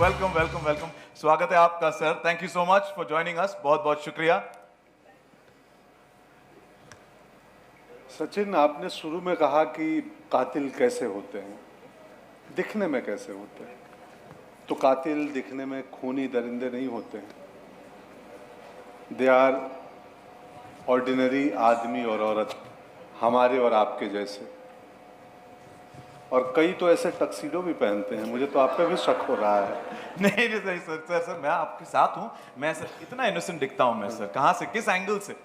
Welcome welcome welcome, स्वागत है आपका sir. Thank you so much for joining us, बहुत बहुत शुक्रिया। सचिन, आपने शुरू में कहा कि कातिल कैसे होते हैं, दिखने में कैसे होते हैं। तो कातिल दिखने में खूनी दरिंदे नहीं होते हैं। दे आर ऑर्डिनरी आदमी और औरत, हमारे और आपके जैसे। और कई तो ऐसे टक्सीडो भी पहनते हैं। मुझे तो आप पे भी शक हो रहा है। नहीं नहीं सर सर सर सर मैं आपके साथ हूँ। मैं सर इतना इनोसेंट दिखता हूँ मैं सर? कहाँ से, किस एंगल से?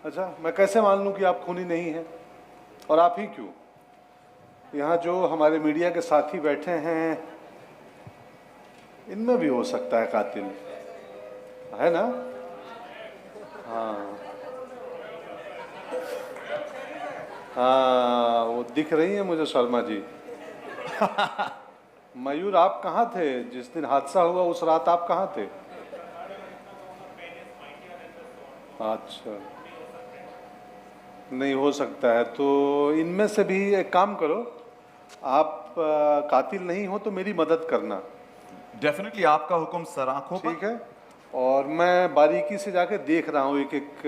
अच्छा, मैं कैसे मान लूं कि आप खूनी नहीं हैं? और आप ही क्यों? यहाँ जो हमारे मीडिया के साथी बैठे हैं, इनमें भी हो सकता है कातिल, है ना? हाँ हाँ, वो दिख रही है मुझे शर्मा जी। मयूर, आप कहाँ थे जिस दिन हादसा हुआ? उस रात आप कहाँ थे? अच्छा, नहीं हो सकता है। तो इनमें से भी एक काम करो, आप कातिल नहीं हो तो मेरी मदद करना। डेफिनेटली, आपका हुक्म सर, आंखों पर। ठीक है। और मैं बारीकी से जाके देख रहा हूँ एक एक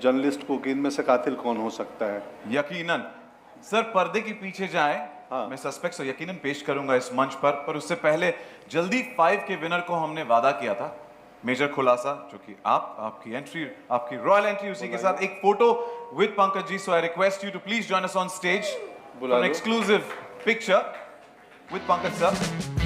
जर्नलिस्ट को कि इनमें से कातिल कौन हो सकता है। यकीनन सर, पर्दे के पीछे जाएं। हाँ। मैं सस्पेक्ट्स यकीनन पेश करूंगा इस मंच पर उससे पहले जल्दी 5 के विनर को हमने वादा किया था। मेजर खुलासा, जो कि आपकी एंट्री, आपकी रॉयल एंट्री, उसी के साथ एक photo with Pankaj ji. So I request you to please join us on stage for an exclusive picture with Pankaj sir.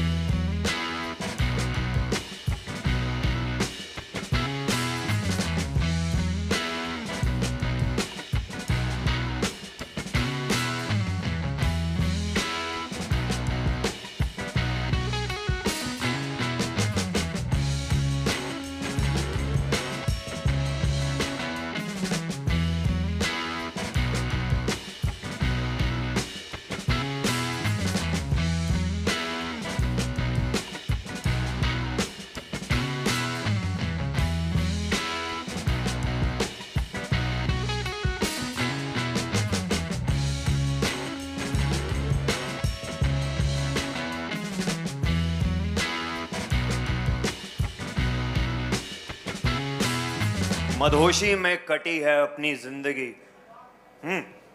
मदहोशी में कटी है अपनी जिंदगी।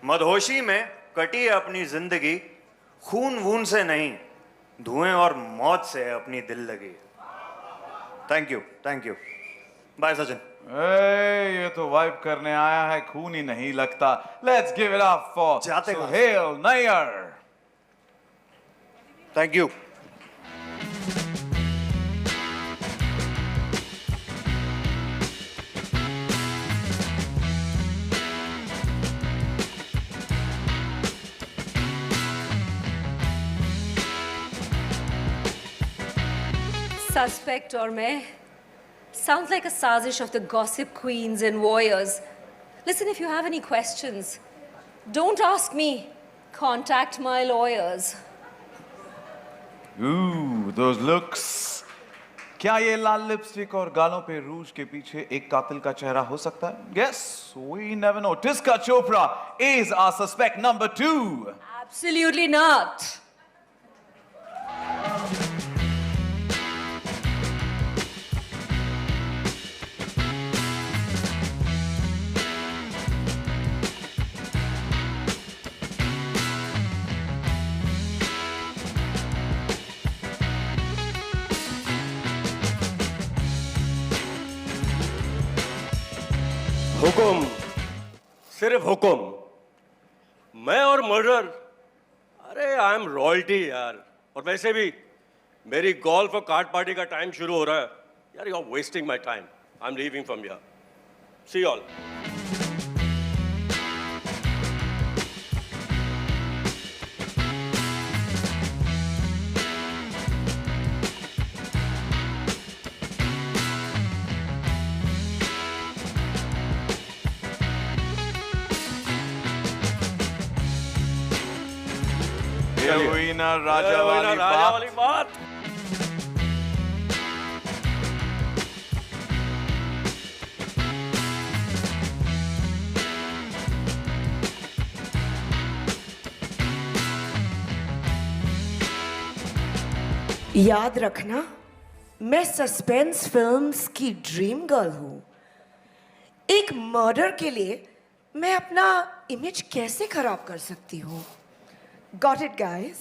मदहोशी में कटी है अपनी जिंदगी। खून वून से नहीं, धुएं और मौत से है अपनी दिल लगी। Thank you, thank you. Bye Sachin. ये तो वाइब करने आया है, खून ही नहीं लगता। Let's give it up for Suhail Nayyar. Thank you. Suspect और मैं sounds like a sazish of the gossip queens and warriors. Listen, if you have any questions, don't ask me. Contact my lawyers. Ooh, those looks. क्या ये लाल lipstick और गालों पे रूज के पीछे एक कातिल का चेहरा हो सकता है? Yes, we never know. Tiska Chopra is our suspect number 2. Absolutely not. हुकुम, सिर्फ हुकुम। मैं और मर्डर, अरे आई एम रॉयल्टी यार। और वैसे भी मेरी गोल्फ और कार्ड पार्टी का टाइम शुरू हो रहा है यार। You are wasting my time. I am leaving from here. See all. हुई ना राजा वाली बात। याद रखना, मैं सस्पेंस फिल्म्स की ड्रीम गर्ल हूँ। एक मर्डर के लिए मैं अपना इमेज कैसे खराब कर सकती हूँ? Got it, guys?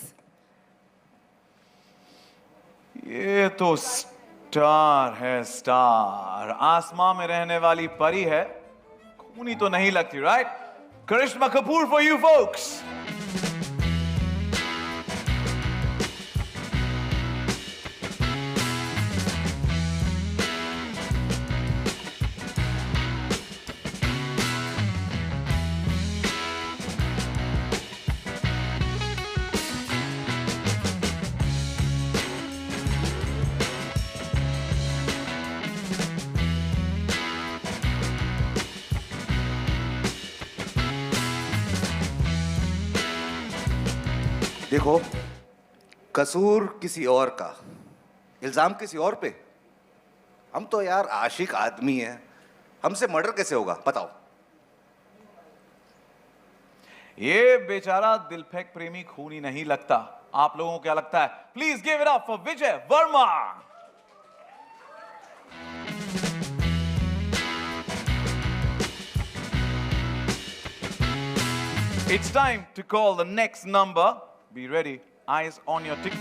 ये तो स्टार है, स्टार। आसमां में रहने वाली परी है, खूनी तो नहीं लगती, right? Karisma Kapoor for you folks. देखो, कसूर किसी और का, इल्जाम किसी और पे। हम तो यार आशिक आदमी हैं, हमसे मर्डर कैसे होगा बताओ? ये बेचारा दिल फेंक प्रेमी खूनी नहीं लगता। आप लोगों को क्या लगता है? Please give it up for Vijay Verma. It's time to call the next number. Be ready. Eyes on your tick.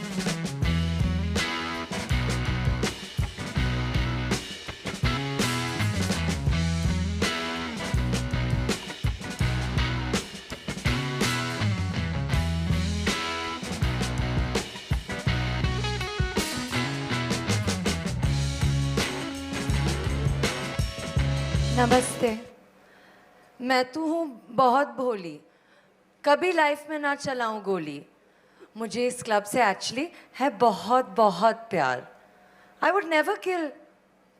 नमस्ते। मैं तो हूँ बहुत भोली, कभी लाइफ में ना चलाऊं गोली। मुझे इस क्लब से एक्चुअली है बहुत बहुत प्यार। I would never kill,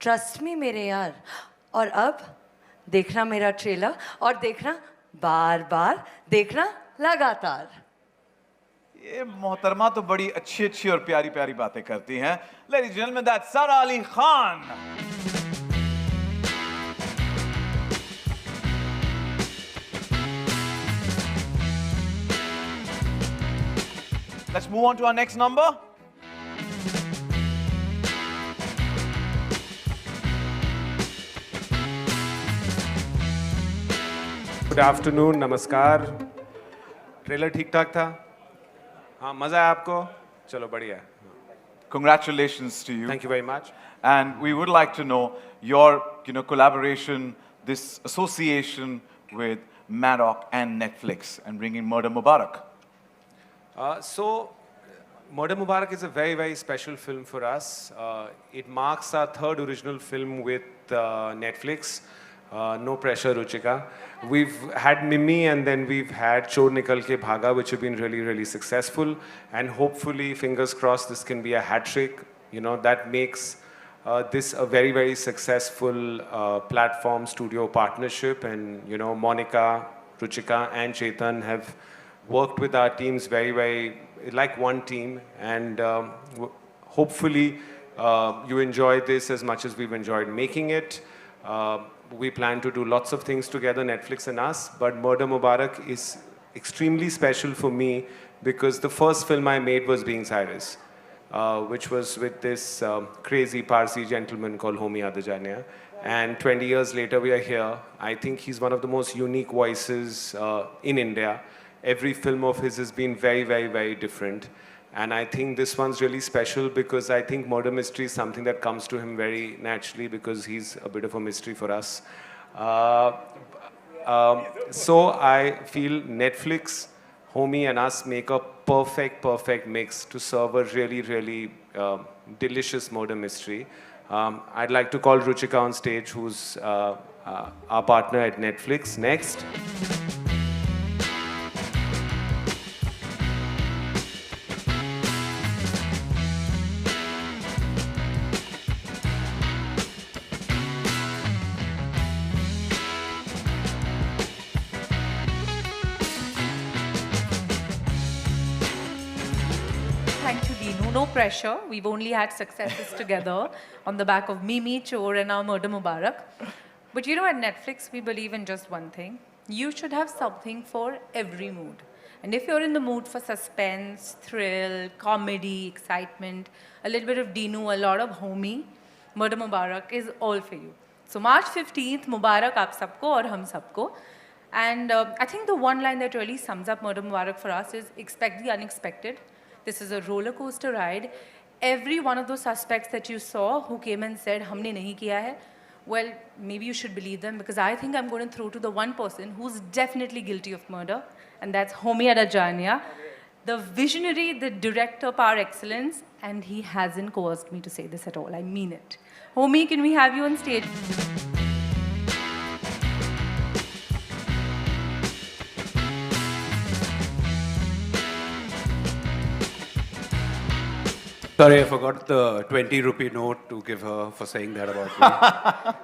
trust me मेरे यार। और अब देखना मेरा ट्रेलर, और देखना बार बार, देखना लगातार। ये मोहतरमा तो बड़ी अच्छी अच्छी और प्यारी प्यारी बातें करती हैं। Ladies and gentleman, that's saraalikhan. Let's move on to our next number. Good afternoon, नमस्कार। ट्रेलर ठीक ठाक था? हाँ, मज़ा आया आपको? चलो बढ़िया। Congratulations to you. Thank you very much. And we would like to know your, collaboration, this association with Maddock and Netflix and bringing Murder Mubarak. So, Murder Mubarak is a very, very special film for us. It marks our third original film with Netflix. No pressure, Ruchika. We've had Mimi and then we've had Chor Nikal Ke Bhaga, which have been really, really successful. And hopefully, fingers crossed, this can be a hat trick. That makes this a very, very successful platform studio partnership. And, Monica, Ruchika and Chetan have worked with our teams very, very like one team. And hopefully, you enjoy this as much as we've enjoyed making it. We plan to do lots of things together, Netflix and us, but Murder Mubarak is extremely special for me because the first film I made was Being Cyrus, which was with this crazy Parsi gentleman called Homi Adajania. And 20 years later, we are here. I think he's one of the most unique voices in India. Every film of his has been very, very, very different. And I think this one's really special because I think murder mystery is something that comes to him very naturally because he's a bit of a mystery for us. So I feel Netflix, Homie and us make a perfect, perfect mix to serve a really, really delicious murder mystery. I'd like to call Ruchika on stage, who's our partner at Netflix. Next. Thank you, Dinu. No pressure. We've only had successes together on the back of Mimi, Chor, and now Murder Mubarak. But at Netflix, we believe in just one thing. You should have something for every mood. And if you're in the mood for suspense, thrill, comedy, excitement, a little bit of Dinu, a lot of homie, Murder Mubarak is all for you. So March 15th, Mubarak aap sabko aur hum sabko. And I think the one line that really sums up Murder Mubarak for us is expect the unexpected. This is a roller coaster ride. Every one of those suspects that you saw who came and said, humne nahi kiya hai, well, maybe you should believe them because I think I'm going to throw to the one person who's definitely guilty of murder, and that's Homi Adajania, the visionary, the director par excellence, and he hasn't coerced me to say this at all. I mean it. Homi, can we have you on stage? Sorry, I forgot the 20 rupee note to give her for saying that about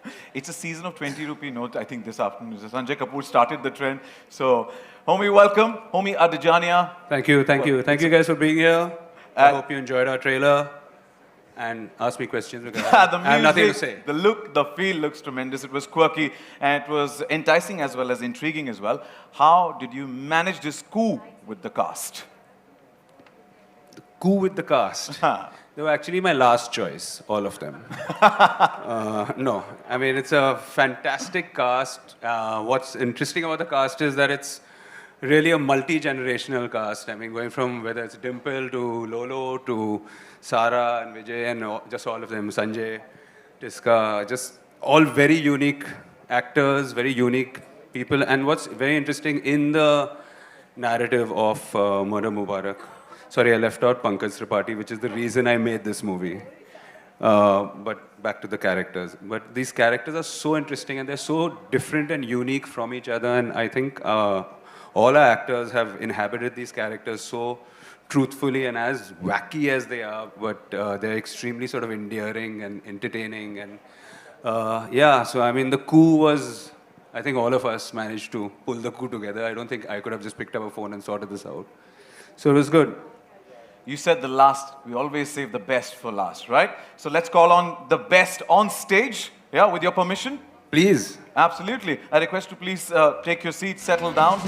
me. It's a season of 20 rupee note, I think, this afternoon. Sanjay Kapoor started the trend. So, Homi, welcome. Homi Adajania. Thank you, thank you. Thank you guys for being here. I hope you enjoyed our trailer and asked me questions because The I have nothing to music, say. the look, the feel looks tremendous. It was quirky and it was enticing as well as intriguing as well. How did you manage this coup with the cast? Coup with the cast. They were actually my last choice, all of them. No, I mean, it's a fantastic cast. What's interesting about the cast is that it's really a multi-generational cast. I mean, going from whether it's Dimple to Lolo to Sara and Vijay and just all of them, Sanjay, Tiska, just all very unique actors, very unique people. And what's very interesting in the narrative of Murder Mubarak, sorry, I left out Pankaj Tripathi, which is the reason I made this movie. But back to the characters. But these characters are so interesting and they're so different and unique from each other. And I think all our actors have inhabited these characters so truthfully and as wacky as they are, but they're extremely sort of endearing and entertaining. And yeah, so I mean, the coup was, I think all of us managed to pull the coup together. I don't think I could have just picked up a phone and sorted this out. So it was good. You said the last, we always save the best for last, right? So let's call on the best on stage, yeah, with your permission. Please. Absolutely. I request you please take your seats, settle down.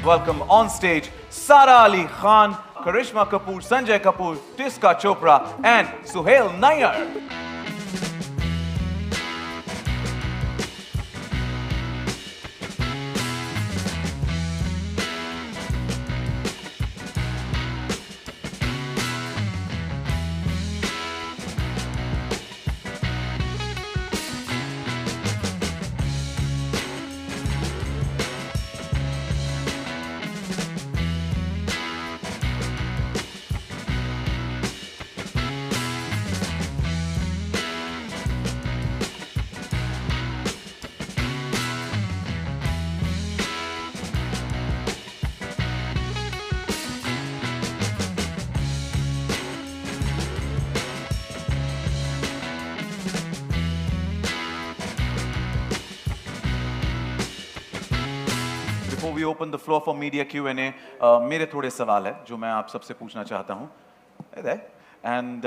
Welcome on stage Saraalikhan, Karishma Kapoor, Sanjay Kapoor, Tiska Chopra, and Suhail Nair. Before we open the floor for media Q&A, मेरे थोड़े सवाल हैं जो मैं आप सबसे पूछना चाहता हूँ. Hey there. And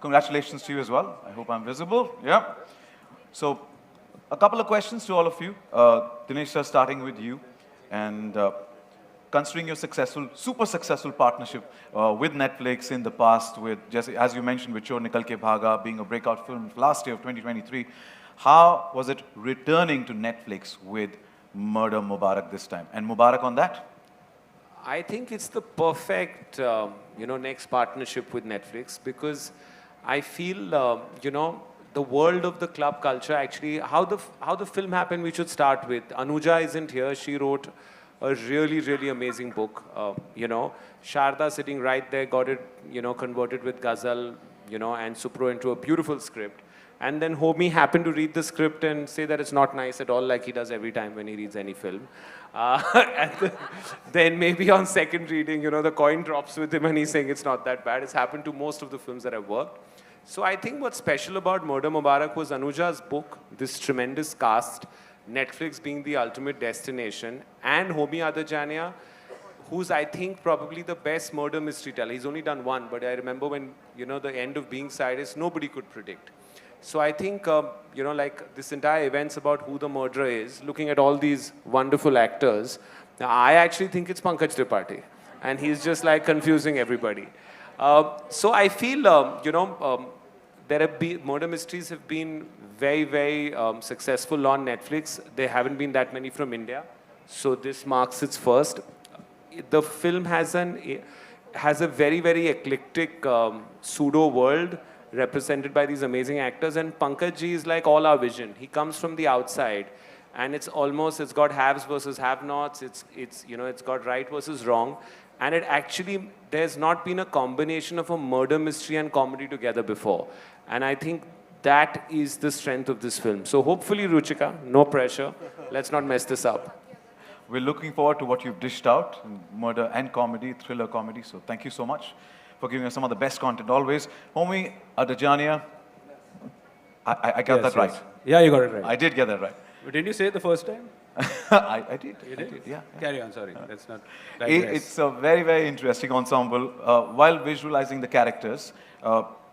congratulations to you as well. I hope I'm visible. Yeah. So, a couple of questions to all of you. Dinesh sir, starting with you. And considering your successful, super successful partnership with Netflix in the past, with just as you mentioned, with Chor Nikal Ke Bhaga being a breakout film last year of 2023, how was it returning to Netflix with Murder Mubarak this time? And Mubarak on that? I think it's the perfect, next partnership with Netflix because I feel, the world of the club culture actually, how the film happened, we should start with. Anuja isn't here. She wrote a really, really amazing book. Sharda sitting right there got it, converted with Ghazal, and Supro into a beautiful script. And then Homi happened to read the script and say that it's not nice at all, like he does every time when he reads any film. Then maybe on second reading, the coin drops with him and he's saying it's not that bad. It's happened to most of the films that I've worked. So I think what's special about Murder Mubarak was Anuja's book, this tremendous cast, Netflix being the ultimate destination, and Homi Adajania, who's I think probably the best murder mystery teller. He's only done one, but I remember when, you know, the end of Being Cyrus, nobody could predict. So I think, you know, like this entire event's about who the murderer is, looking at all these wonderful actors. Now, I actually think it's Pankaj Tripathi, and he's just like confusing everybody. So I feel, you know, there have been, murder mysteries have been very, very successful on Netflix. There haven't been that many from India. So this marks its first. The film has a very, very eclectic pseudo world represented by these amazing actors, and Pankaj ji is like all our vision. He comes from the outside, and it's got haves versus have-nots. It's you know, it's got right versus wrong, and it actually, there's not been a combination of a murder mystery and comedy together before, and I think that is the strength of this film. So hopefully, Ruchika, no pressure. Let's not mess this up. We're looking forward to what you've dished out, murder and comedy, thriller comedy. So thank you so much for giving us some of the best content always. Homie, Adajania, I got that right. Yeah, you got it right. I did get that right. But didn't you say it the first time? I did. You did? Yeah. Carry on, sorry. Let's not It's a very, very interesting ensemble. While visualizing the characters,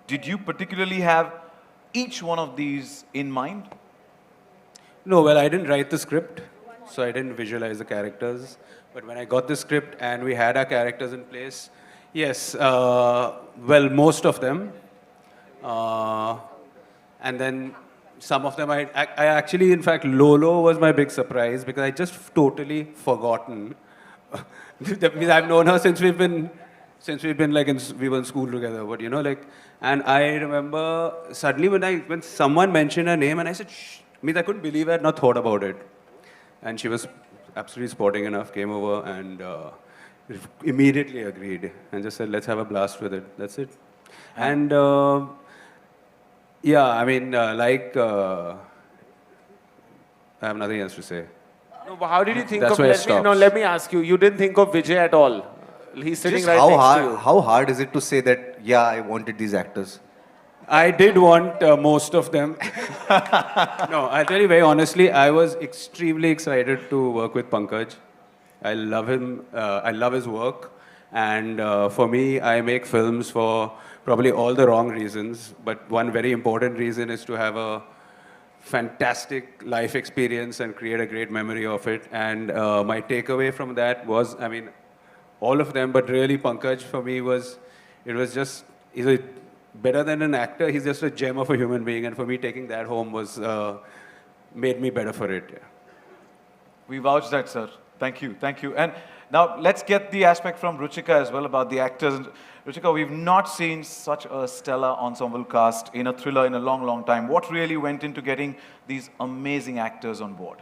did you particularly have each one of these in mind? No, well, I didn't write the script, so I didn't visualize the characters. But when I got the script and we had our characters in place, yes, well, most of them. And then some of them, I actually, in fact, Lolo was my big surprise because I just totally forgotten. That means I've known her since we've been like we were in school together. But you know, like, and I remember suddenly when someone mentioned her name and I said, shh, means I couldn't believe I had not thought about it. And she was absolutely sporting enough, came over and immediately agreed and just said, let's have a blast with it. That's it. And yeah, I mean, I have nothing else to say. No, but how did you think That's of? where it Let me ask you. You didn't think of Vijay at all. He's sitting Just right how next hard, to you. how hard is it to say that, yeah, I wanted these actors? I did want most of them. No, I'll tell you very honestly, I was extremely excited to work with Pankaj. I love him, I love his work. And for me, I make films for probably all the wrong reasons. But one very important reason is to have a fantastic life experience and create a great memory of it. And my takeaway from that was, I mean, all of them, but really Pankaj for me was, he's a better than an actor, he's just a gem of a human being, and for me taking that home was, made me better for it. Yeah. We vouch that, sir. Thank you, thank you. And now let's get the aspect from Ruchika as well about the actors. Ruchika, we've not seen such a stellar ensemble cast in a thriller in a long, long time. What really went into getting these amazing actors on board?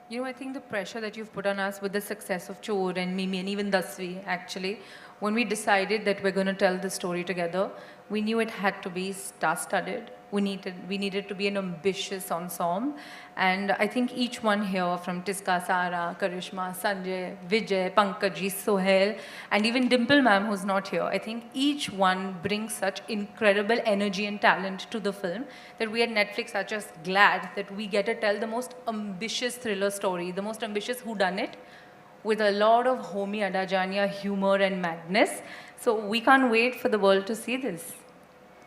You know, I think the pressure that you've put on us with the success of Chor and Mimi and even Dasvi, actually, when we decided that we're going to tell the story together, we knew it had to be star-studded. We needed to be an ambitious ensemble. And I think each one here, from Tiska, Sara, Karishma, Sanjay, Vijay, Pankaj, Sohail, and even Dimple ma'am, who's not here, I think each one brings such incredible energy and talent to the film that we at Netflix are just glad that we get to tell the most ambitious thriller story, the most ambitious whodunit, with a lot of homey adajania humor and madness. So we can't wait for the world to see this.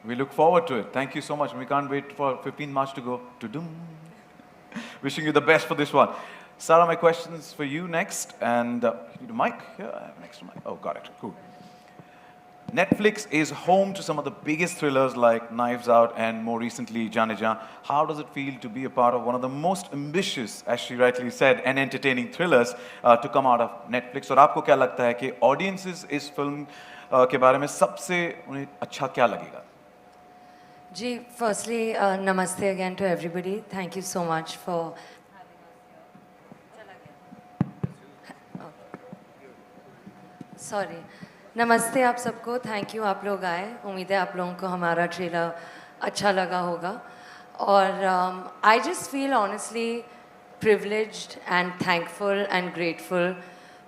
We look forward to it. Thank you so much. We can't wait for 15 March to go. To-dum. Wishing you the best for this one. Sara, my questions for you next. And you need a mic? Yeah, I have an extra mic. Oh, got it. Cool. Netflix is home to some of the biggest thrillers like Knives Out and more recently Jaane Jaan. How does it feel to be a part of one of the most ambitious, as she rightly said, and entertaining thrillers to come out of Netflix? और आपको क्या लगता है कि audiences इस film के बारे में सबसे उन्हें अच्छा क्या लगेगा? Ji, firstly, namaste again to everybody. Thank you so much for Sorry. नमस्ते आप सबको. Thank you आप लोग आए. उम्मीद है आप लोगों को हमारा ट्रेलर अच्छा लगा होगा. और I just feel honestly privileged and thankful and grateful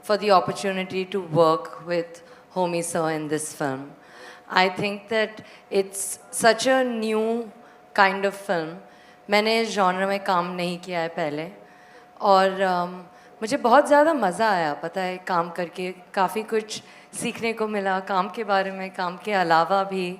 for the opportunity to work with Homie Sir in this film. I think that it's such a new kind of film. मैंने इस genre में काम नहीं किया है पहले और मुझे बहुत ज़्यादा मज़ा आया पता है काम करके, काफ़ी कुछ सीखने को मिला काम के बारे में, काम के अलावा भी,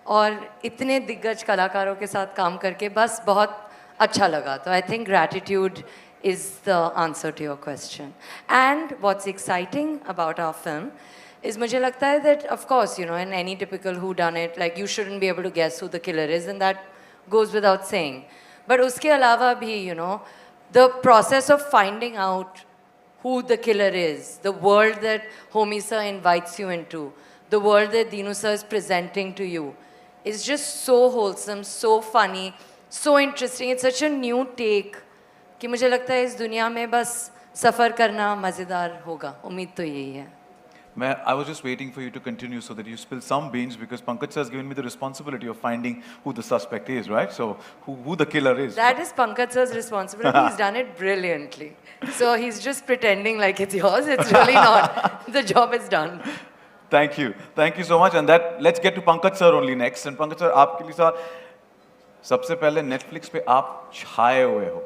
और इतने दिग्गज कलाकारों के साथ काम करके बस बहुत अच्छा लगा. तो I think gratitude is the answer to your question. And what's exciting about our film is मुझे लगता है that of course, you know, in any typical whodunit, like you shouldn't be able to guess who the killer is, and that goes without saying. But उसके अलावा भी, you know, the process of finding out who the killer is, the world that Homi sir invites you into, the world that Dinu sir is presenting to you, is just so wholesome, so funny, so interesting. It's such a new take कि मुझे लगता है इस दुनिया में बस सफ़र करना मज़ेदार होगा. उम्मीद तो यही है. I was just waiting for you to continue so that you spill some beans because Pankaj sir has given me the responsibility of finding who the suspect is, right? So who the killer is. That is Pankaj sir's responsibility. He's done it brilliantly. So he's just pretending like it's yours. It's really not. The job is done. Thank you. Thank you so much. And that let's get to Pankaj sir only next. And Pankaj sir, आपके लिए sir सबसे पहले Netflix पे आप छाए हुए हो.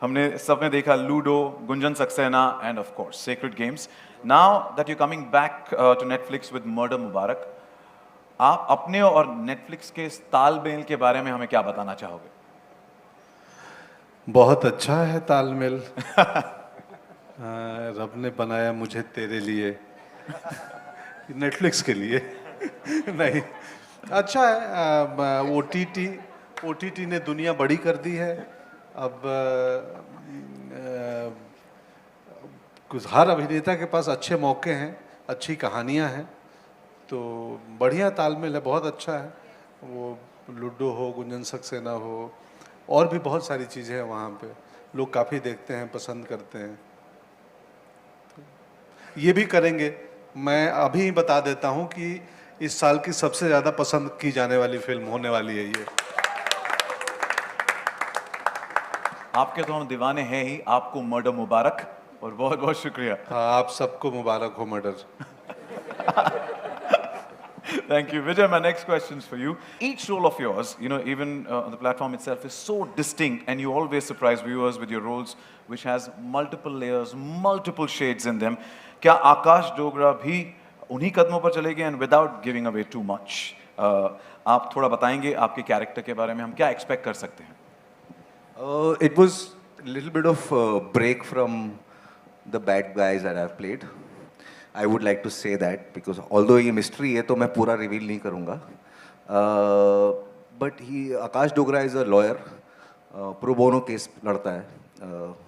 हमने सबने देखा Ludo, Gunjan Saxena and of course Sacred Games. Now that you coming back to Netflix with Murder Mubarak, आप अपने और नेटफ्लिक्स के इस तालमेल के बारे में हमें क्या बताना चाहोगे? बहुत अच्छा है तालमेल. रब ने बनाया मुझे तेरे लिए, नेटफ्लिक्स के लिए नहीं. अच्छा है. ओटीटी ने दुनिया बड़ी कर दी है. अब कुछ हर अभिनेता के पास अच्छे मौके हैं, अच्छी कहानियां हैं, तो बढ़िया तालमेल है, बहुत अच्छा है. वो लूडो हो, गुंजन सक्सेना हो, और भी बहुत सारी चीज़ें हैं वहाँ पे. लोग काफ़ी देखते हैं, पसंद करते हैं. ये भी करेंगे. मैं अभी ही बता देता हूँ कि इस साल की सबसे ज़्यादा पसंद की जाने वाली फिल्म होने वाली है ये. आपके तो हम दीवाने हैं ही. आपको मर्डर मुबारक और बहुत बहुत शुक्रिया. हाँ, आप सबको मुबारक हो murder. Thank you. Vijay, my next question is for you. Each role of yours, you know, even on the platform itself is so distinct and you always surprise viewers with your roles which has multiple layers, multiple shades in them. क्या आकाश डोगरा भी उन्हीं कदमों पर चलेंगे and without giving away too much? आप थोड़ा बताएंगे आपके कैरेक्टर के बारे में, हम क्या एक्सपेक्ट कर सकते हैं? It was a little bit of a break from the bad guys that I've played. I would like to say that because although ये mystery है तो मैं पूरा reveal नहीं करूँगा. But Akash Dogra is a lawyer, pro bono case लड़ता है,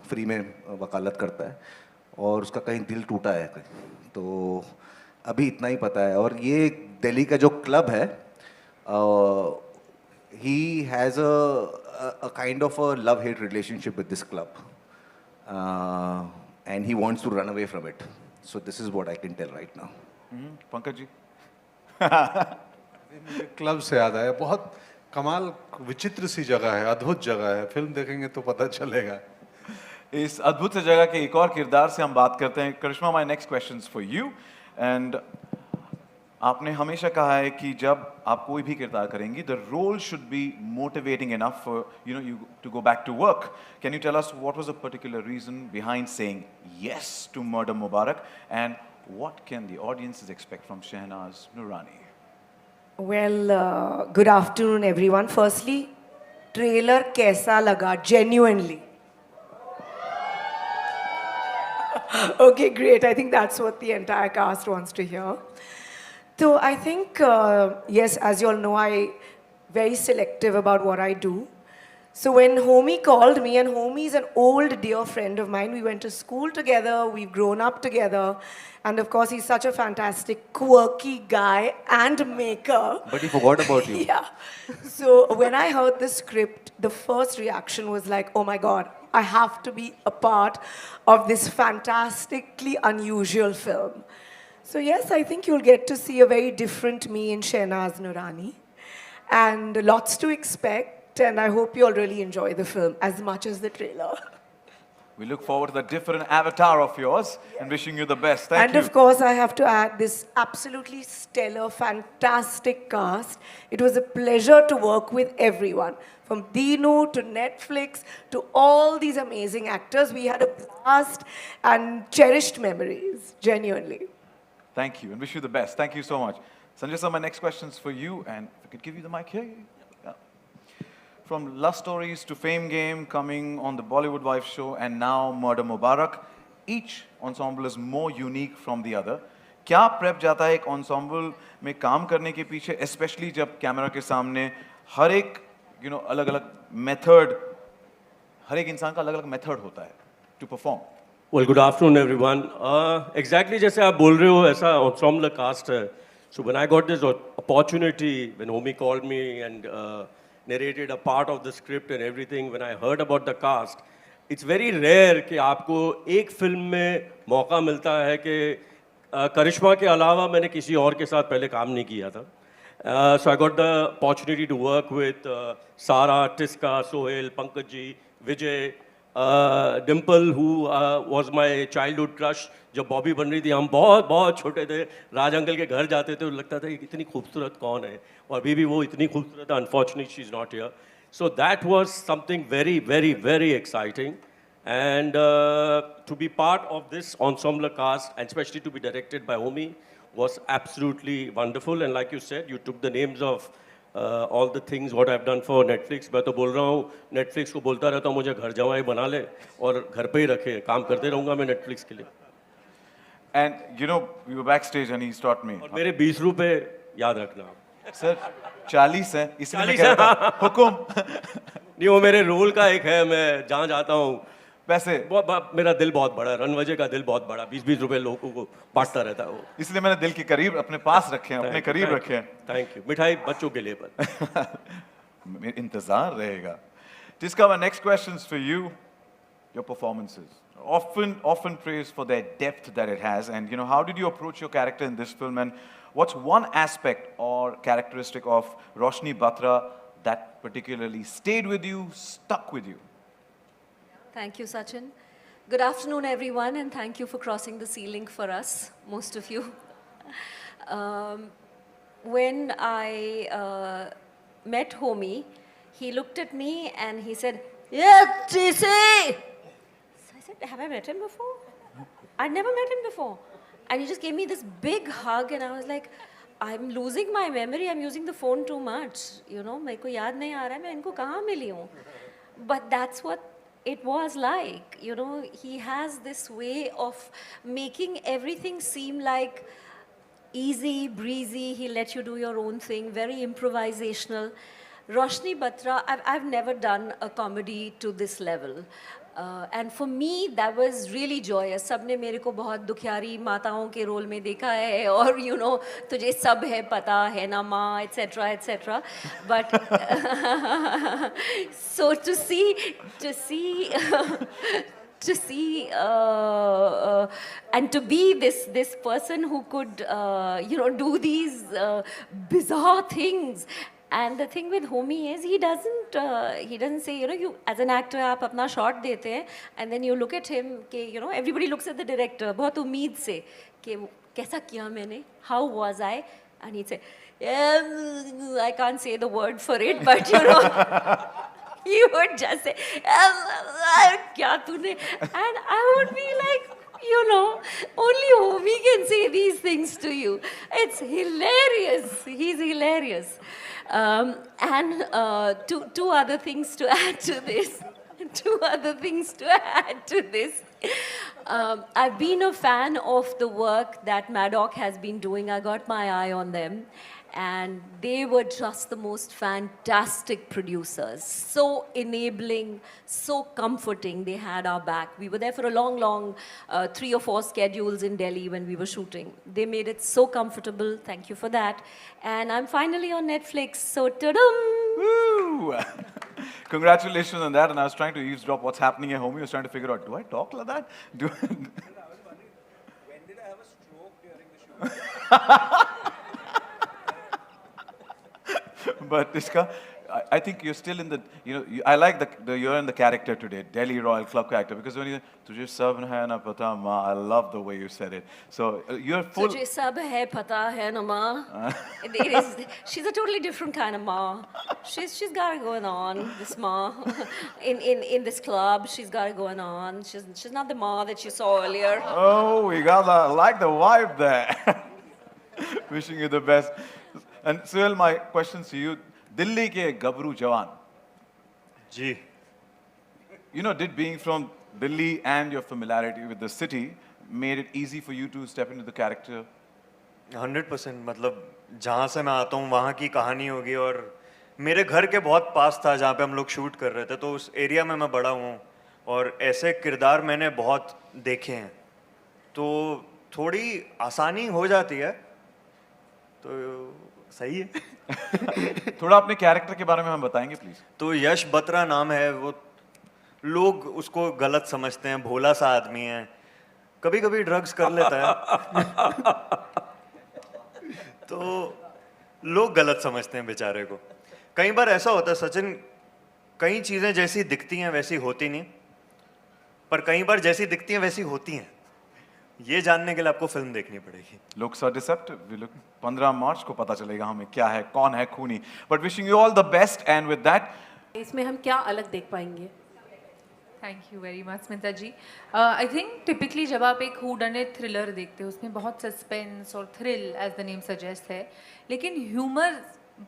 free में वकालत करता है, और उसका कहीं दिल टूटा है कहीं, तो अभी इतना ही पता है. और ये दिल्ली का जो क्लब है, he has a kind of a love-hate relationship with this club, and he wants to run away from it. So this is what I can tell right now. Pankaj ji. मुझे क्लब से याद आया. बहुत कमाल, विचित्र सी जगह है, अद्भुत जगह है. फिल्म देखेंगे तो पता चलेगा. इस अद्भुत से जगह के एक और किरदार से हम बात करते हैं. Karishma, my next question for you. And आपने हमेशा कहा है कि जब आप कोई भी किरदार करेंगी, the role should be motivating enough for you to go back to work. Can you tell us what was the particular reason behind saying yes to Murder Mubarak, and what can the audiences expect from Shehnaz Nurani? Well, good afternoon everyone. Firstly, trailer कैसा लगा genuinely? Okay, great. I think that's what the entire cast wants to hear. So I think, yes, as you all know, I'm very selective about what I do. So when Homi called me, and Homi is an old dear friend of mine, we went to school together, we've grown up together, and of course he's such a fantastic, quirky guy and maker. But he forgot about you. Yeah. So when I heard the script, the first reaction was like, oh my God, I have to be a part of this fantastically unusual film. So yes, I think you'll get to see a very different me in Shehnaz Nurani, and lots to expect, and I hope you all really enjoy the film as much as the trailer. We look forward to the different avatar of yours and wishing you the best. Thank And you. of course, I have to add this absolutely stellar, fantastic cast. It was a pleasure to work with everyone. From Dino to Netflix to all these amazing actors. We had a blast and cherished memories, genuinely. Thank you and wish you the best. Thank you so much. Sanjay sir, my next question is for you, and if I could give you the mic here. Yeah. From Love Stories to Fame Game, coming on the Bollywood Wife show, and now Murder Mubarak, each ensemble is more unique from the other. क्या prep जाता है एक ensemble में काम करने के पीछे, especially जब कैमरा के सामने हर एक अलग-अलग method, हर एक इंसान का अलग-अलग method होता है to perform. Well, good afternoon, everyone. Exactly जैसे आप बोल रहे हो ऐसा ensemble cast है. So when I got this opportunity, when Homi called me and narrated a part of the script and everything, when I heard about the cast, it's very rare कि आपको एक फिल्म में मौका मिलता है कि करिश्मा के अलावा मैंने किसी और के साथ पहले काम नहीं किया था. So I got the opportunity to work with Sara, Tiska, Sohail, Pankaj, Vijay, Dimple, who was my childhood crush. जब बॉबी बन रही थी हम बहुत बहुत छोटे थे, राज अंकल के घर जाते थे, लगता था कि इतनी खूबसूरत कौन है, और अभी भी वो इतनी खूबसूरत है. Unfortunately, she's not here. So that was something very, very, very exciting. And to be part of this ensemble cast, and especially to be directed by Homi, was absolutely wonderful. And like you said, you took the names of all the things what I've done for Netflix. मैं तो बोल रहा हूँ Netflix को बोलता रहता हूँ मुझे घर जमाई बना ले और घर पे ही रखे, काम करते रहूँगा मैं Netflix के लिए. And we were backstage and he's taught me. और मेरे 20 रुपए याद रखना आप. Sir, 40 है, इसलिए मैं कह रहा था हुकुम. नहीं वो मेरे रोल का एक है, मैं जहाँ जाता हूँ वैसे मेरा दिल बहुत बड़ा है, रणवजे का दिल बहुत बड़ा, 20-20 रुपए लोगों को बांटता रहता है वो. इसलिए मैंने दिल के करीब अपने पास रखे हैं, अपने करीब रखे हैं. Thank you. मिठाई बच्चों के लिए पर. इंतजार रहेगा. Tiska, my next question is for you. Your performances, often praised for their depth that it has, and how did you approach your character in this film, and what's one aspect or characteristic of Roshni Batra that particularly stayed with you, stuck with you? Thank you, Sachin. Good afternoon, everyone, and thank you for crossing the ceiling for us, most of you. When I met Homi, he looked at me and he said, "Yeah, TC!" So I said, "Have I met him before?" I'd never met him before. And he just gave me this big hug, and I was like, I'm losing my memory, I'm using the phone too much. मेरे को याद नहीं आ रहा है मैं इनको कहाँ मिली हूँ. But that's what it was like. He has this way of making everything seem like easy, breezy. He let you do your own thing, very improvisational. Roshni Batra, I've never done a comedy to this level. And for me, that was really joyous. सबने मेरे को बहुत दुखियारी माताओं के role में देखा है, और तुझे सब है पता है ना माँ, etc., etc. But so to see and to be this person who could do these bizarre things. And the thing with Homi is he doesn't say, you as an actor आप अपना shot देते हैं and then you look at him कि everybody looks at the director बहुत उम्मीद से कि कैसा किया मैंने, how was I, and he'd say, yeah, I can't say the word for it, but he would just say क्या तूने, and I would be like, only Homi can say these things to you. It's hilarious. He's hilarious. And two other things to add to this. I've been a fan of the work that Maddock has been doing. I got my eye on them. And they were just the most fantastic producers. So enabling, so comforting. They had our back. We were there for a long 3 or 4 schedules in Delhi when we were shooting. They made it so comfortable. Thank you for that. And I'm finally on Netflix. So ta-dum! Woo! Congratulations on that. And I was trying to eavesdrop what's happening at home. I was trying to figure out, do I talk like that? I was wondering, when did I have a stroke during the shoot? But Tiska, I think you're still in the, I like you're in the character today, Delhi Royal Club character, because when you, Tujhe sab hai na pata ma, I love the way you said it. So you're full. Tujhe sab hai pata hai na ma. It is, she's a totally different kind of ma. She's got it going on, this ma. In this club, she's got it going on. She's not the ma that you saw earlier. Oh, we got I like the vibe there. Wishing you the best. And Suhail, my questions to you. Delhi ke Gabru Jawan. Ji Did being from Delhi and your familiarity with the city made it easy for you to step into the character? 100%. मतलब जहाँ से मैं आता हूँ वहाँ की कहानी होगी, और मेरे घर के बहुत पास था जहाँ पे हम लोग शूट कर रहे थे, तो उस एरिया में मैं बड़ा हूँ और ऐसे किरदार मैंने बहुत देखे हैं, तो थोड़ी आसानी हो जाती है, तो सही है। थोड़ा अपने कैरेक्टर के बारे में हम बताएंगे प्लीज। तो यश बत्रा नाम है, वो लोग उसको गलत समझते हैं, भोला सा आदमी है, कभी कभी ड्रग्स कर लेता है तो लोग गलत समझते हैं बेचारे को। कई बार ऐसा होता है सचिन, कई चीजें जैसी दिखती हैं वैसी होती नहीं, पर कई बार जैसी दिखती हैं वैसी होती हैं। ये जानने के लिए आपको फिल्म देखनी पड़ेगी। Looks are deceptive. 15 मार्च को पता चलेगा हमें क्या है, कौन है खूनी। But wishing you all the best, and with that, इसमें हम क्या अलग देख पाएंगे? Thank you very much Smita ji. I think typically जब आप एक हू डन इट थ्रिलर देखते हो, उसमें बहुत सस्पेंस और thrill as the name suggest है, लेकिन ह्यूमर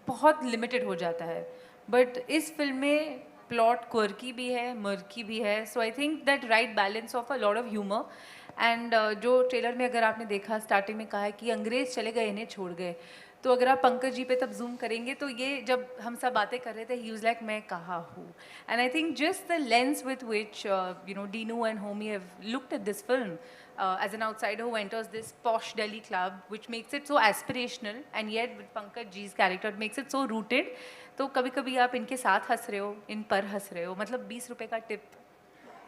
बहुत लिमिटेड हो जाता है। बट इस फिल्म में प्लॉट क्वर्की भी है, मर्की भी है, so I think that right balance of a lot of humour. And जो ट्रेलर में अगर आपने देखा, स्टार्टिंग में कहा है कि अंग्रेज चले गए इन्हें छोड़ गए, तो अगर आप पंकज जी पे तब जूम करेंगे तो ये जब हम सब बातें कर रहे थे, ही वाज लाइक मैं कहाँ हूँ। And I think just the lens with which Dinu and Homi have looked at this film as an outsider who enters this posh Delhi club, which makes it so aspirational, and yet with Pankaj ji's character it makes it so rooted. तो कभी कभी आप इनके साथ हंस रहे हो, इन पर हंस रहे हो, मतलब 20 रुपए का टिप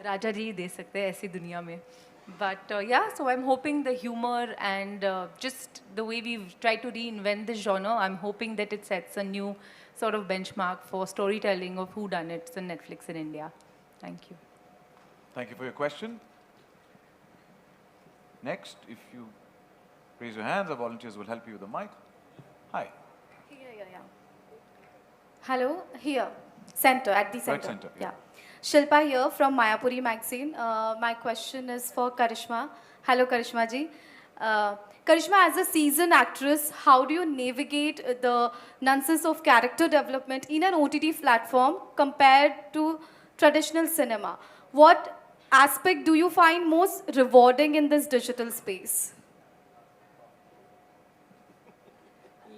राजा जी दे सकते हैं ऐसी दुनिया में। But yeah, so I'm hoping the humor and just the way we've tried to reinvent this genre, I'm hoping that it sets a new sort of benchmark for storytelling of whodunits on Netflix in India. Thank you. thank you for your question. Next, if you raise your hands, the volunteers will help you with the mic. Hi. Yeah. Hello, here, center, at the center. Right center, yeah. Shilpa here from Mayapuri magazine. My question is for Karishma. Hello, Karishma ji. Karishma, as a seasoned actress, how do you navigate the nonsense of character development in an OTT platform compared to traditional cinema? What aspect do you find most rewarding in this digital space?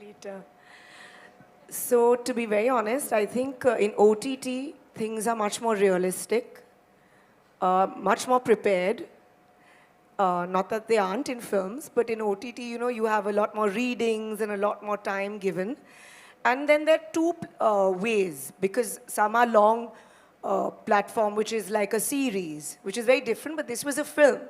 Later. So, to be very honest, I think in OTT, things are much more realistic, much more prepared. Not that they aren't in films, but in OTT, you have a lot more readings and a lot more time given. And then there are two ways, because some are long platform, which is like a series, which is very different, but this was a film.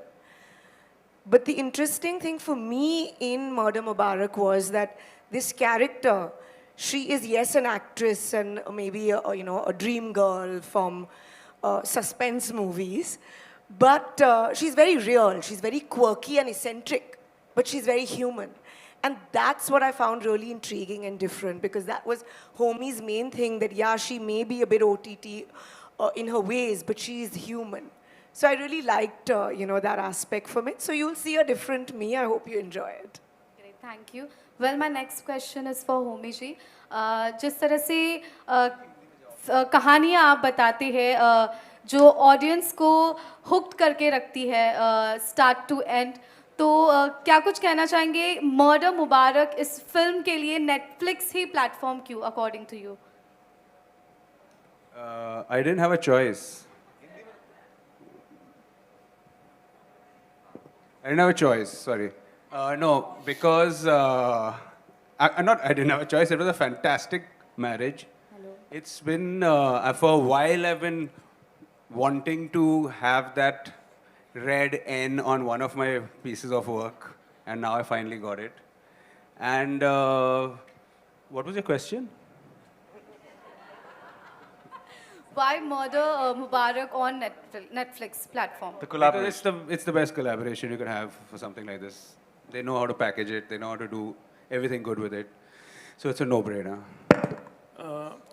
But the interesting thing for me in Murder Mubarak was that this character, she is, yes, an actress and maybe a dream girl from suspense movies, but she's very real. She's very quirky and eccentric, but she's very human. And that's what I found really intriguing and different, because that was Homie's main thing, that yeah, she may be a bit OTT in her ways, but she is human. So I really liked, that aspect from it. So you'll see a different me. I hope you enjoy it. Great, thank you. Well, my next question is for Homi ji. जिस तरह से कहानियाँ आप बताते हैं जो audience को hooked करके रखती है स्टार्ट टू एंड, तो क्या कुछ कहना चाहेंगे मर्डर मुबारक इस फिल्म के लिए नेटफ्लिक्स ही प्लेटफॉर्म क्यों according to you? I didn't have a choice. I didn't have a choice, sorry. No, because I didn't have a choice. It was a fantastic marriage. Hello. It's been, for a while I've been wanting to have that red N on one of my pieces of work, and now I finally got it. And what was your question? why Murder Mubarak on Netflix platform? The Because collaboration. it's the best collaboration you can have for something like this. They know how to package it. They know how to do everything good with it. So it's a no-brainer.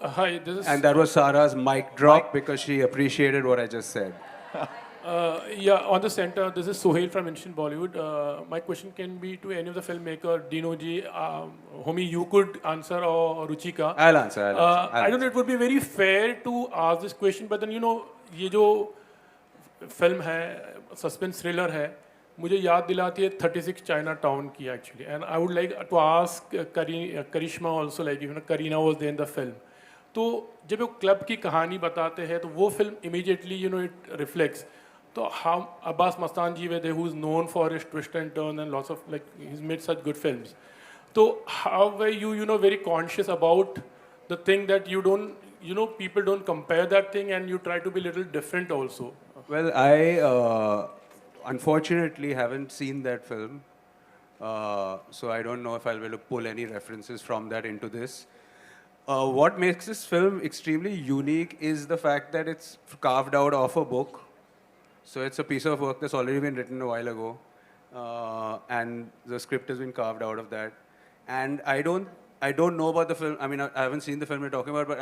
Hi, this is. And that was Sara's mic drop because she appreciated what I just said. Yeah, on the center, this is Sohail from Instant Bollywood. My question can be to any of the filmmaker, Dino ji, homie, you could answer, or Ruchika. I'll answer. I'll I don't know, it would be very fair to ask this question, but then, ये जो film है, suspense thriller है, मुझे याद दिलाती है 36 China Town की actually. And I would like to ask Karishma also, like, Kareena was there in the film. तो जब वो क्लब की कहानी बताते हैं तो वो फिल्म immediately it reflects. तो how Abbas Mastan ji were there, who is known for his twist and turn and lots of, like, he's made such good films. So how were you very conscious about the thing that you don't, people don't compare that thing and you try to be a little different also? Well, I unfortunately haven't seen that film. So I don't know if I'll be able to pull any references from that into this. What makes this film extremely unique is the fact that it's carved out of a book. So it's a piece of work that's already been written a while ago. And the script has been carved out of that. And I don't know about the film. I mean, I haven't seen the film you're talking about, but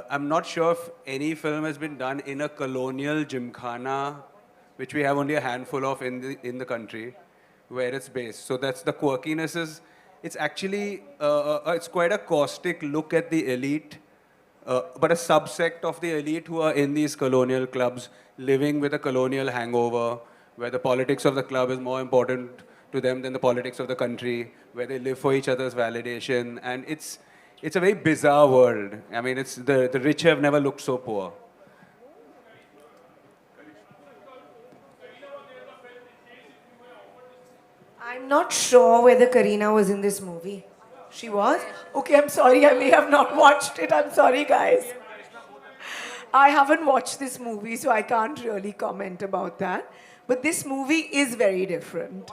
I'm not sure if any film has been done in a colonial gymkhana, which we have only a handful of in the country, where it's based. So that's the quirkiness. It's actually it's quite a caustic look at the elite, but a subsect of the elite who are in these colonial clubs, living with a colonial hangover, where the politics of the club is more important to them than the politics of the country, where they live for each other's validation, and it's a very bizarre world. I mean, it's the rich have never looked so poor. I'm not sure whether Kareena was in this movie. She was? Okay, I'm sorry, I may have not watched it. I'm sorry, guys. I haven't watched this movie, so I can't really comment about that. But this movie is very different.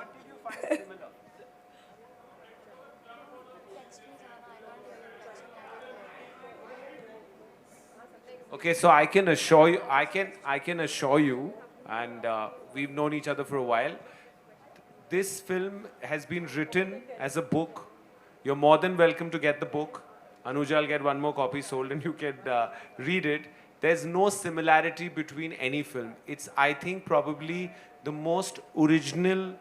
Okay, so I can assure you, and we've known each other for a while. This film has been written as a book. You're more than welcome to get the book. Anuja will get one more copy sold and you can read it. There's no similarity between any film. It's, I think, probably the most original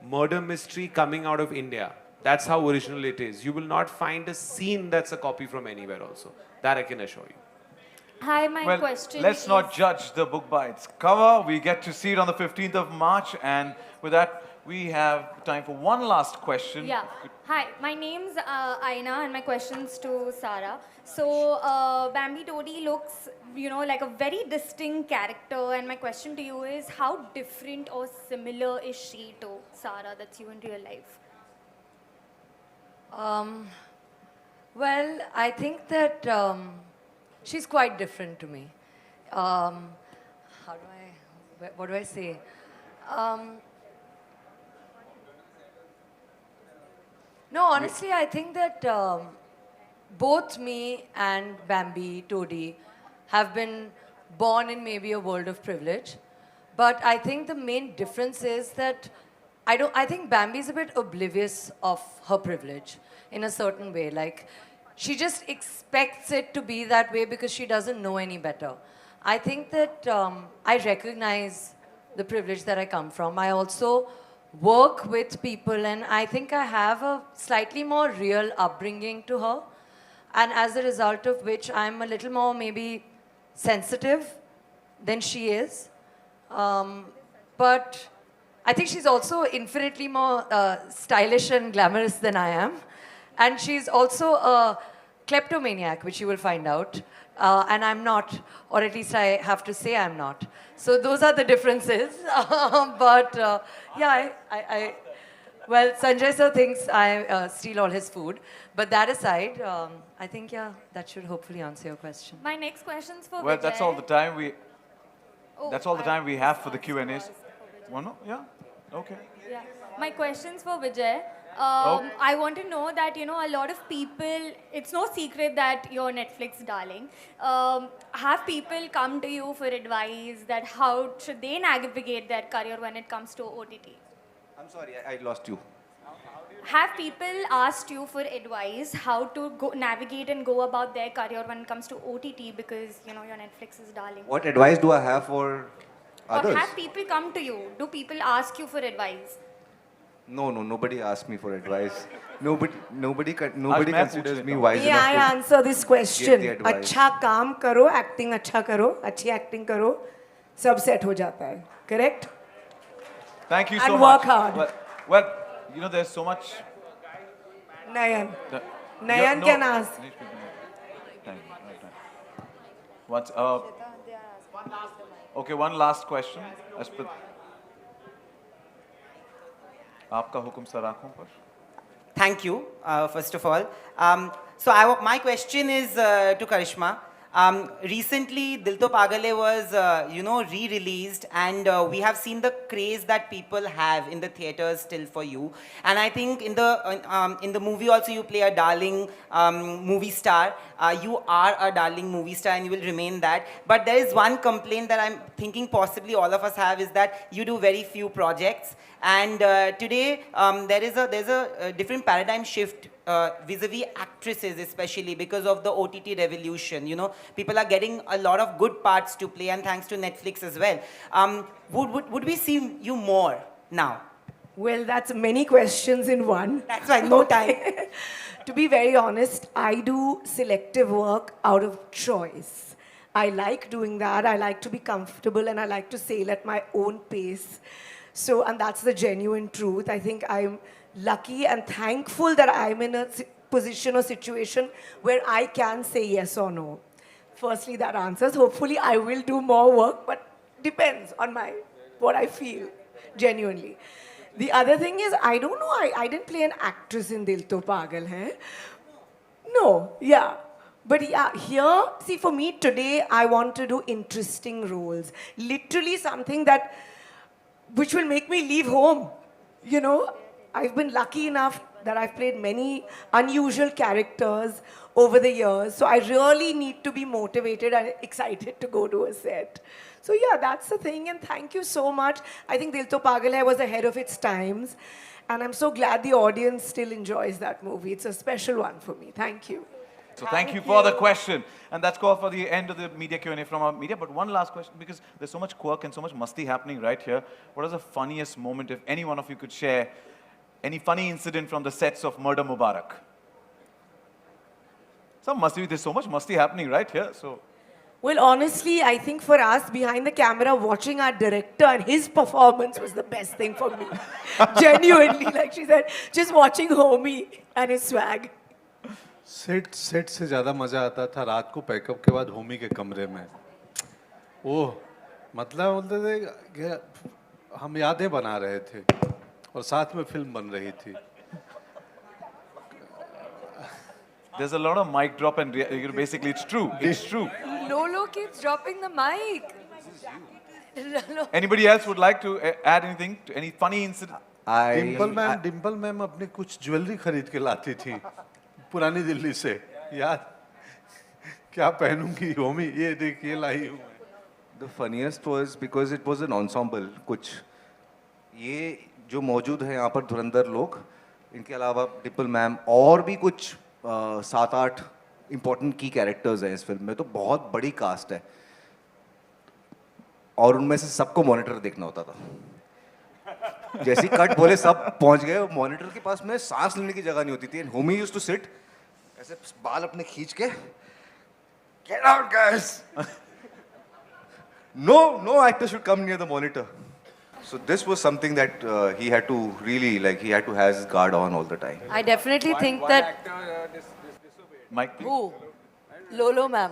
murder mystery coming out of India. That's how original it is. You will not find a scene that's a copy from anywhere also. That I can assure you. Hi, my question let's not judge the book by its cover. We get to see it on the 15th of March, and with that, we have time for one last question. Yeah. Hi, my name's Aina, and my question's to Sara. So, Bambi Todi looks, like a very distinct character, and my question to you is, how different or similar is she to Sara, that's you in real life? Well, I think that she's quite different to me. What do I say? No, honestly, I think that both me and Bambi Todi have been born in maybe a world of privilege. But I think the main difference is that I think Bambi's a bit oblivious of her privilege in a certain way. Like, she just expects it to be that way because she doesn't know any better. I think that I recognize the privilege that I come from. I also work with people, and I think I have a slightly more real upbringing to her. And as a result of which, I'm a little more maybe sensitive than she is. But I think she's also infinitely more stylish and glamorous than I am. And she's also a kleptomaniac, which you will find out. And I'm not, or at least I have to say I'm not. So those are the differences. But yeah, well, Sanjay sir thinks I steal all his food. But that aside, I think, yeah, that should hopefully answer your question. My next question's for Well, Vijay. that's all the time we have for the Q&As. One more? Yeah? Okay. Yeah. My question's for Vijay. I want to know that, you know, a lot of people, it's no secret that you're Netflix darling. Have people come to you for advice that how should they navigate their career when it comes to OTT? I'm sorry, I lost you. Have people asked you for advice how to go navigate and go about their career when it comes to OTT because, you know, you're Netflix's darling? What advice do I have for others? Or have people come to you? Do people ask you for advice? No, nobody asked me for advice. Nobody मैं considers पूछ me लेता wise May I enough answer this question? the advice. अच्छा काम करो, acting अच्छा करो, अच्छी acting करो, सब सेट हो जाता है. Correct? Thank you And so work much. hard. Well, you know, there's so much. Nayan. The- Nayan no, can ask. Time. What's okay, one last question. आपका हुक्म सर आँखों पर. Thank you, first of all. My question is to Karishma. Recently, Dil To Pagal Hai was, re-released, and we have seen the craze that people have in the theaters still for you. And I think in the movie also you play a darling movie star. You are a darling movie star, and you will remain that. But there is one complaint that I'm thinking possibly all of us have, is that you do very few projects. And today there's a different paradigm shift vis-a-vis actresses, especially because of the OTT revolution. You know, people are getting a lot of good parts to play, and thanks to Netflix as well. Would we see you more now? Well, that's many questions in one. That's why no time. To be very honest, I do selective work out of choice. I like doing that. I like to be comfortable, and I like to sail at my own pace. So, and that's the genuine truth. I think I'm lucky and thankful that I'm in a position or situation where I can say yes or no. Firstly, that answers. Hopefully, I will do more work, but depends on what I feel, genuinely. The other thing is, I don't know, I didn't play an actress in Dil To Pagal Hai. No, yeah. But yeah, here, see, for me today, I want to do interesting roles. Literally something which will make me leave home. You know, I've been lucky enough that I've played many unusual characters over the years. So I really need to be motivated and excited to go to a set. So yeah, that's the thing. And thank you so much. I think Dil To Pagal Hai was ahead of its times. And I'm so glad the audience still enjoys that movie. It's a special one for me. Thank you. So thank you for the question. And that's all for the end of the media Q&A from our media. But one last question, because there's so much quirk and so much musty happening right here. What is the funniest moment, if any one of you could share, any funny incident from the sets of Murder Mubarak? There's so much musty happening right here. So. Well, honestly, I think for us behind the camera, watching our director and his performance was the best thing for me. Genuinely, like she said, just watching homie and his swag. Set से ज़्यादा मज़ा आता था रात को pack up के बाद होमी के कमरे में. ओह, मतलब बोलते थे कि हम यादें बना रहे थे और साथ में फिल्म बन रही थी. There's a lot of mic drop, and basically it's true. It's true. Lolo keeps dropping the mic. Anybody else would like to add anything to any funny incident? Dimple ma'am अपनी कुछ ज्वेलरी खरीद के लाती थी पुरानी दिल्ली से. यार क्या पहनूंगी होमी, ये देख ये लाई हूँ. The funniest was because it was an ensemble. कुछ ये जो मौजूद है यहाँ पर धुरंधर लोग, इनके अलावा डिम्पल मैम और भी कुछ 7-8 इम्पोर्टेंट की कैरेक्टर्स हैं इस फिल्म में. तो बहुत बड़ी कास्ट है और उनमें से सबको मॉनिटर देखना होता था. जैसी कट बोले सब पहुंच गए. मॉनिटर के पास में सांस लेने की जगह नहीं होती थी. होमी यूज्ड टू सिट ऐसे बाल अपने खींच के, get out guys, no actor should come near the monitor. So this was something that he had to really, like, he had to have his guard on all the time. I definitely think that... Mike, please. Who? Lolo ma'am.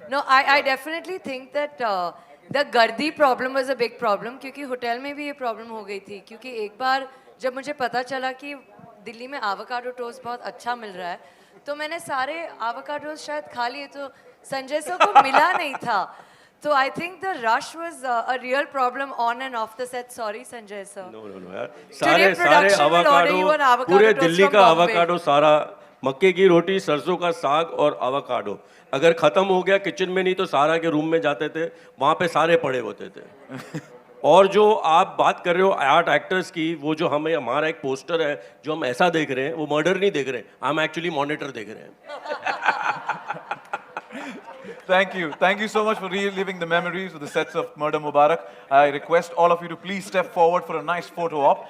No, I definitely think that the गर्दी problem was a big problem, क्योंकि hotel में भी ये problem हो गई थी. क्योंकि एक बार जब मुझे पता चला कि दिल्ली में avocado toast बहुत अच्छा मिल रहा है, तो मैंने सारे avocado शायद खा लिए, तो संजय सर को मिला नहीं था. So I think the rush was a real problem on and off the set. Sorry, Sanjay sir. No no no यार Today सारे production will order you an avocado avocado पूरे toast दिल्ली from का Bombay. avocado सारा मक्के की रोटी सरसों का साग और avocado अगर खत्म हो गया किचन में नहीं तो सारा के रूम में जाते थे वहाँ पे सारे पड़े होते थे और जो आप बात कर रहे हो आर्ट एक्टर्स की वो जो हमें हमारा एक पोस्टर है जो हम ऐसा देख रहे हैं वो मर्डर नहीं देख रहे हैं हम एक्चुअली मॉनिटर देख रहे हैं Thank you so much for reliving the memories of the sets of Murder Mubarak. I request all of you to please step forward for a nice photo op.